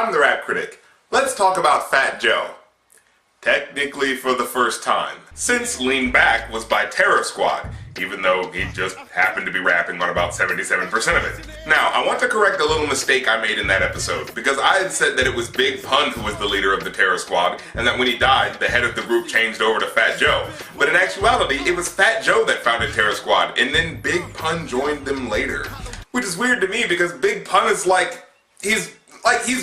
I'm the Rap Critic. Let's talk about Fat Joe. Technically for the first time, since Lean Back was by Terror Squad, even though he just happened to be rapping on about 77% of it. Now, I want to correct a little mistake I made in that episode, because I had said that it was Big Pun who was the leader of the Terror Squad, and that when he died, the head of the group changed over to Fat Joe. But in actuality, it was Fat Joe that founded Terror Squad, and then Big Pun joined them later. Which is weird to me, because Big Pun is he's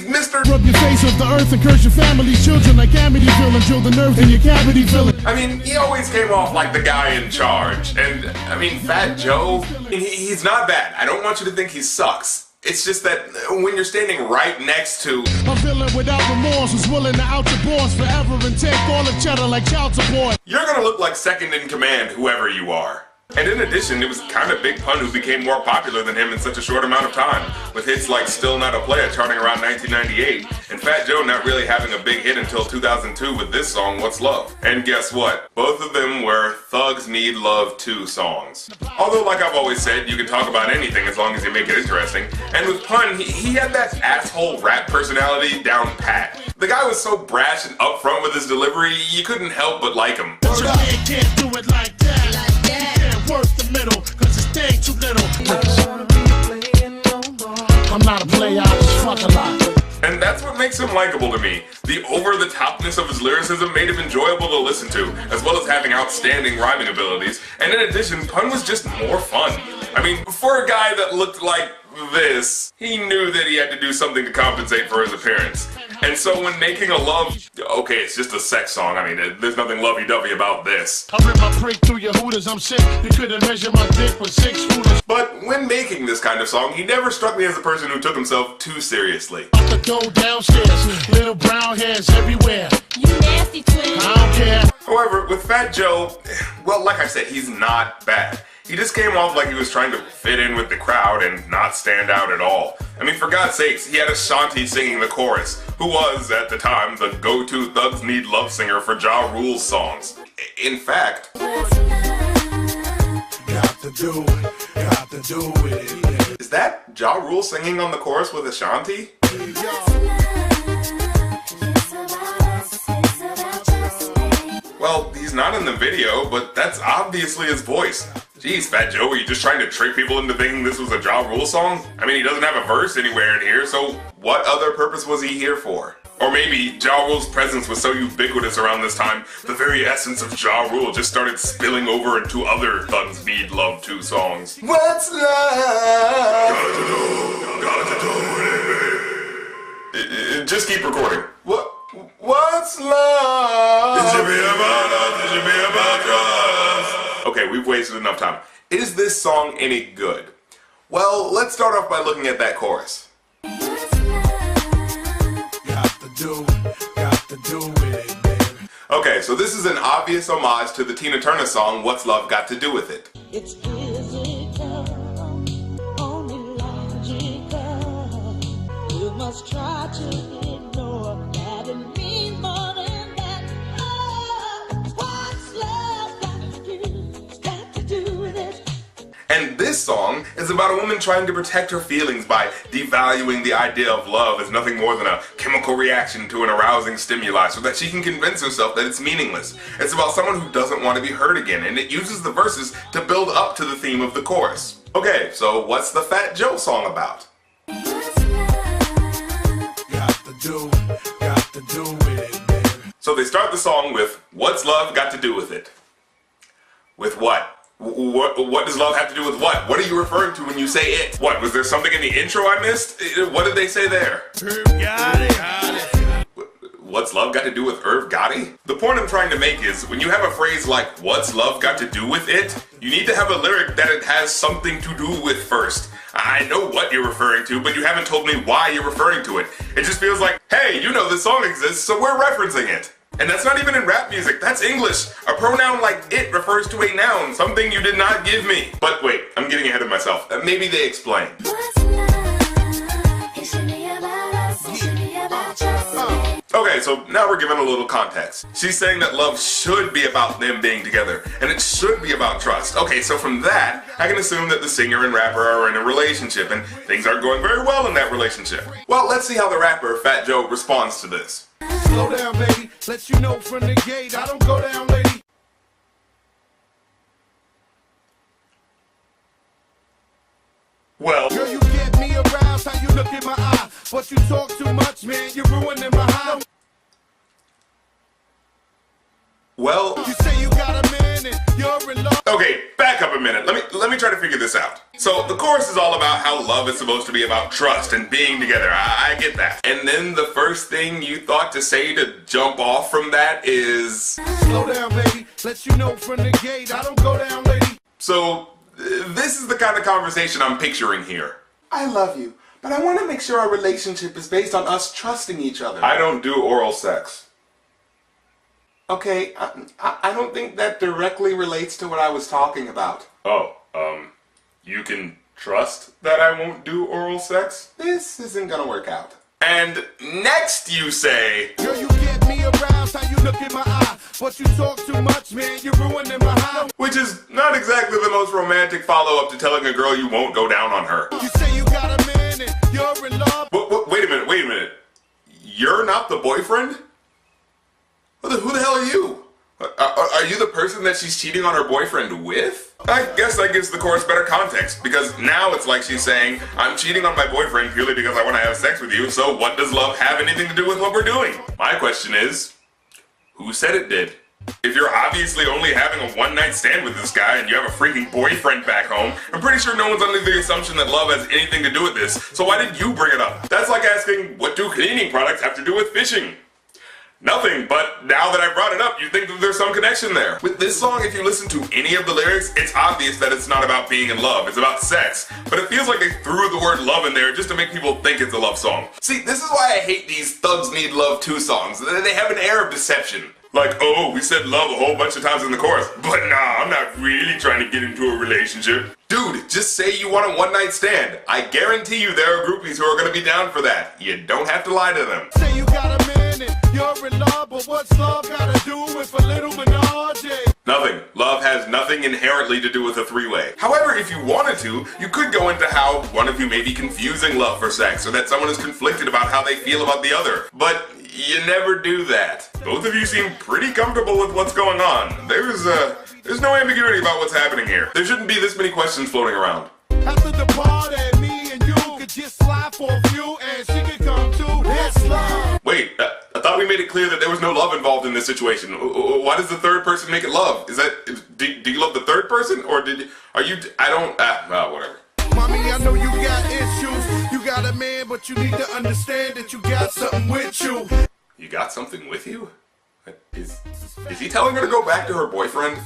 Mr. Rub your face off the earth and curse your family's children like Amityville and drill the nerve in your cavity filling. I mean, he always came off like the guy in charge. And, I mean, Fat Joe, he's not bad. I don't want you to think he sucks. It's just that when you're standing right next to a villain without remorse who's willing to out your boss forever and take all the cheddar like child support, you're gonna look like second in command, whoever you are. And in addition, it was kind of Big Pun who became more popular than him in such a short amount of time, with hits like Still Not a Player charting around 1998, and Fat Joe not really having a big hit until 2002 with this song, What's Love? And guess what? Both of them were Thugs Need Love 2 songs. Although, like I've always said, you can talk about anything as long as you make it interesting, and with Pun, he had that asshole rap personality down pat. The guy was so brash and upfront with his delivery, you couldn't help but like him. but your man can't do it like that. Work the middle, cause it's day too little. I'm not a player, I just fuck a lot. And that's what makes him likable to me. The over-the-topness of his lyricism made him enjoyable to listen to, as well as having outstanding rhyming abilities. And in addition, Pun was just more fun. I mean, for a guy that looked like this, he knew that he had to do something to compensate for his appearance. And so when making a love, okay, it's just a sex song. I mean, there's nothing lovey-dovey about this. I rip my prick through your hooters, I'm sick. You couldn't measure my dick with 6 rulers. But when making this kind of song, he never struck me as a person who took himself too seriously. Up the go downstairs, little brown hairs everywhere. You nasty twin. I don't care. However, with Fat Joe, well, like I said, he's not bad. He just came off like he was trying to fit in with the crowd and not stand out at all. I mean, for God's sakes, he had Ashanti singing the chorus, who was, at the time, the go-to Thugs Need Love singer for Ja Rule's songs. In fact, Got to do it. Is that Ja Rule singing on the chorus with Ashanti? Well, he's not in the video, but that's obviously his voice. Jeez, Fat Joe, were you just trying to trick people into thinking this was a Ja Rule song? I mean, he doesn't have a verse anywhere in here, so what other purpose was he here for? Or maybe Ja Rule's presence was so ubiquitous around this time, the very essence of Ja Rule just started spilling over into other Thugs Need Love 2 songs. What's love? Gotta do it. Just keep recording. What's love? It should be about us, it should be about trust. Okay, we've wasted enough time. Is this song any good? Well, let's start off by looking at that chorus. Got to do it, baby. Okay, so this is an obvious homage to the Tina Turner song, What's Love Got to Do With It? It's physical, only logical. You must try to ignore that it means more than that. Oh, what's love got to do with it? And this song is about a woman trying to protect her feelings by devaluing the idea of love as nothing more than a chemical reaction to an arousing stimuli so that she can convince herself that it's meaningless. It's about someone who doesn't want to be hurt again, and it uses the verses to build up to the theme of the chorus. Okay, so what's the Fat Joe song about? Got to do it, baby. So they start the song with, What's love got to do with it? With what? What does love have to do with what? What are you referring to when you say it? What, was there something in the intro I missed? What did they say there? Got it. What's love got to do with Irv Gotti? The point I'm trying to make is, when you have a phrase like, what's love got to do with it? You need to have a lyric that it has something to do with first. I know what you're referring to, but you haven't told me why you're referring to it. It just feels like, hey, you know this song exists, so we're referencing it. And that's not even in rap music, that's English. A pronoun like it refers to a noun, something you did not give me. But wait, I'm getting ahead of myself. Maybe they explain. What's love? It should be about us. It should be Okay, so now we're giving a little context. She's saying that love should be about them being together, and it should be about trust. Okay, so from that, I can assume that the singer and rapper are in a relationship, and things aren't going very well in that relationship. Well, let's see how the rapper, Fat Joe, responds to this. Slow down, baby. Let you know from the gate. I don't go down, lady. Well, Girl, you get me aroused. How you look in my eye. But you talk too much, man. You're ruining my high. well, You say you got a man and you're in love. okay, back up a minute. Let me try to figure this out. So the chorus is all about how love is supposed to be about trust and being together. I get that. And then the first thing you thought to say to jump off from that is, Slow down, baby. Let you know from the gate. I don't go down, lady. so this is the kind of conversation I'm picturing here. I love you, but I want to make sure our relationship is based on us trusting each other. I don't do oral sex. Okay, I don't think that directly relates to what I was talking about. Oh, you can trust that I won't do oral sex? This isn't gonna work out. And next you say, Girl, you get me aroused. How you look in my eye. But you talk too much, man. You're ruining my high. which is not exactly the most romantic follow-up to telling a girl you won't go down on her. You say you got a man and you're in love. Wait a minute. You're not the boyfriend? Who the hell are you? Are you the person that she's cheating on her boyfriend with? I guess that gives the chorus better context, because now it's like she's saying, I'm cheating on my boyfriend purely because I want to have sex with you, so what does love have anything to do with what we're doing? My question is, who said it did? If you're obviously only having a one-night stand with this guy and you have a freaking boyfriend back home, I'm pretty sure no one's under the assumption that love has anything to do with this, so why did you bring it up? That's like asking, what do cleaning products have to do with fishing? Nothing, but now that I brought it up, you think that there's some connection there. With this song, if you listen to any of the lyrics, it's obvious that it's not about being in love, it's about sex. But it feels like they threw the word love in there just to make people think it's a love song. See, this is why I hate these Thugs Need Love 2 songs. They have an air of deception. Like, oh, we said love a whole bunch of times in the chorus, but nah, I'm not really trying to get into a relationship. Dude, just say you want a one-night stand. I guarantee you there are groupies who are gonna be down for that. You don't have to lie to them. Say you got a man and you're in love, but what's love gotta do with a little menage? Nothing. Love has nothing inherently to do with a three-way. However, if you wanted to, you could go into how one of you may be confusing love for sex, or that someone is conflicted about how they feel about the other. But you never do that. Both of you seem pretty comfortable with what's going on. There's no ambiguity about what's happening here. There shouldn't be this many questions floating around. After the party, me and you could just slide for a few and she could come too. It's love. Wait, I thought we made it clear that there was no love involved in this situation. Why does the third person make it love? Is that, do you love the third person? Or whatever. Mommy, I know you got issues. You got a man, but you need to understand that you got something with you. You got something with you? Is he telling her to go back to her boyfriend?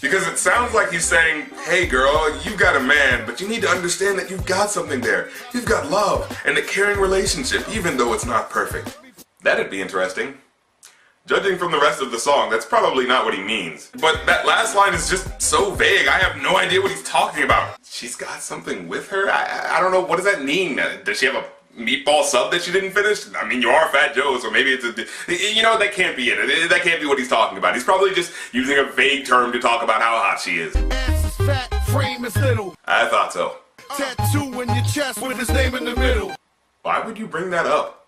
Because it sounds like he's saying, hey girl, you've got a man, but you need to understand that you've got something there. You've got love and a caring relationship, even though it's not perfect. That'd be interesting. Judging from the rest of the song, that's probably not what he means. But that last line is just so vague, I have no idea what he's talking about. She's got something with her? I don't know, what does that mean? Does she have a meatball sub that she didn't finish? I mean, you are Fat Joe, so maybe it's that can't be it. That can't be what he's talking about. He's probably just using a vague term to talk about how hot she is. Ass is fat, frame is little. I thought so. Tattoo in your chest with his name in the middle. Why would you bring that up?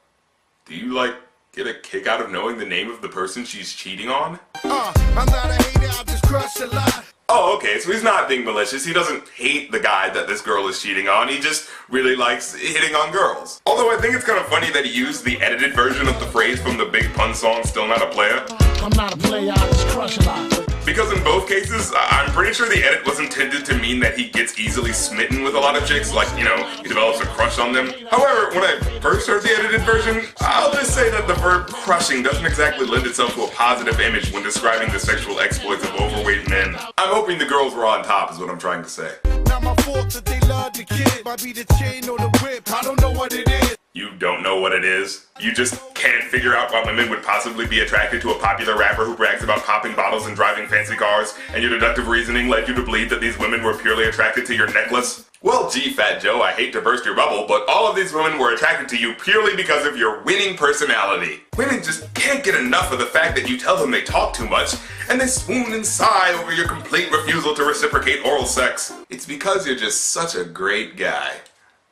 Do you, get a kick out of knowing the name of the person she's cheating on? I'm not a hater, I just crush a lot. Oh, okay, so he's not being malicious. He doesn't hate the guy that this girl is cheating on. He just really likes hitting on girls. Although I think it's kind of funny that he used the edited version of the phrase from the Big Pun song, Still Not a Player. I'm not a player, I just crush a lot. Because in both cases, I'm pretty sure the edit was intended to mean that he gets easily smitten with a lot of chicks, he develops a crush on them. However, when I first heard the edited version, I'll just say that the verb crushing doesn't exactly lend itself to a positive image when describing the sexual exploits of overweight men. I'm hoping the girls were on top is what I'm trying to say. Not my fault that they love the kid. Might be the chain or the whip, I don't know what it is. You don't know what it is? You just can't figure out why women would possibly be attracted to a popular rapper who brags about popping bottles and driving fancy cars, and your deductive reasoning led you to believe that these women were purely attracted to your necklace? Well, gee, Fat Joe, I hate to burst your bubble, but all of these women were attracted to you purely because of your winning personality. Women just can't get enough of the fact that you tell them they talk too much, and they swoon and sigh over your complete refusal to reciprocate oral sex. It's because you're just such a great guy.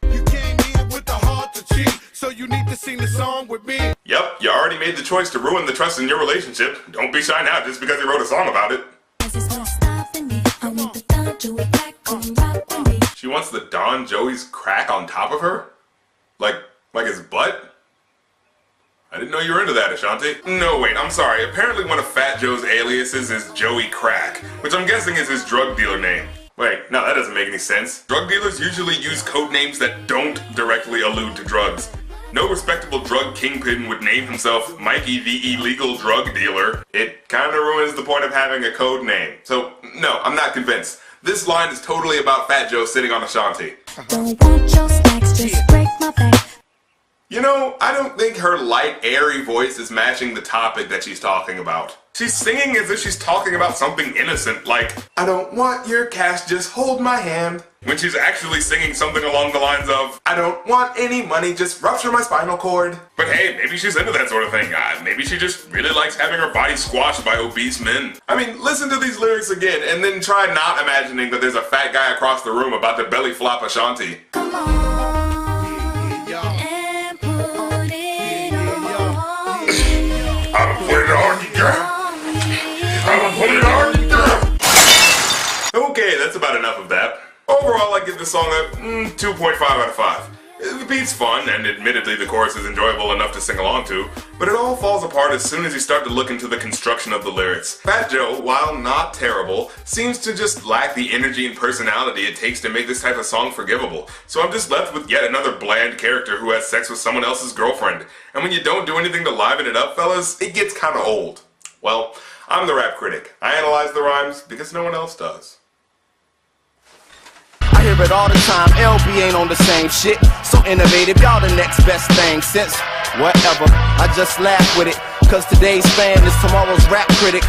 You came in with the heart to cheat, so you need to sing the song with me. Yep, you already made the choice to ruin the trust in your relationship. Don't be shy now just because you wrote a song about it. She wants the Don Joey's crack on top of her? Like his butt? I didn't know you were into that, Ashanti. No, wait, I'm sorry. Apparently one of Fat Joe's aliases is Joey Crack, which I'm guessing is his drug dealer name. Wait, no, that doesn't make any sense. Drug dealers usually use code names that don't directly allude to drugs. No respectable drug kingpin would name himself Mikey the Illegal Drug Dealer. It kinda ruins the point of having a code name. So, no, I'm not convinced. This line is totally about Fat Joe sitting on Ashanti. Don't want your snacks, just break my back. You know, I don't think her light, airy voice is matching the topic that she's talking about. She's singing as if she's talking about something innocent, like, I don't want your cash, just hold my hand. When she's actually singing something along the lines of, I don't want any money, just rupture my spinal cord. But hey, maybe she's into that sort of thing. Maybe she just really likes having her body squashed by obese men. I mean, listen to these lyrics again, and then try not imagining that there's a fat guy across the room about to belly flop Ashanti. Come on and put it on. I'ma put it on you, girl. I'ma put it on you, girl. Okay, that's about enough of that. Overall, I give this song a 2.5 out of 5. The beat's fun, and admittedly the chorus is enjoyable enough to sing along to, but it all falls apart as soon as you start to look into the construction of the lyrics. Fat Joe, while not terrible, seems to just lack the energy and personality it takes to make this type of song forgivable. So I'm just left with yet another bland character who has sex with someone else's girlfriend. And when you don't do anything to liven it up, fellas, it gets kinda old. Well, I'm the rap critic. I analyze the rhymes because no one else does. I hear it all the time, LB ain't on the same shit. So innovative, y'all the next best thing since whatever. I just laugh with it, cause today's fan is tomorrow's rap critic.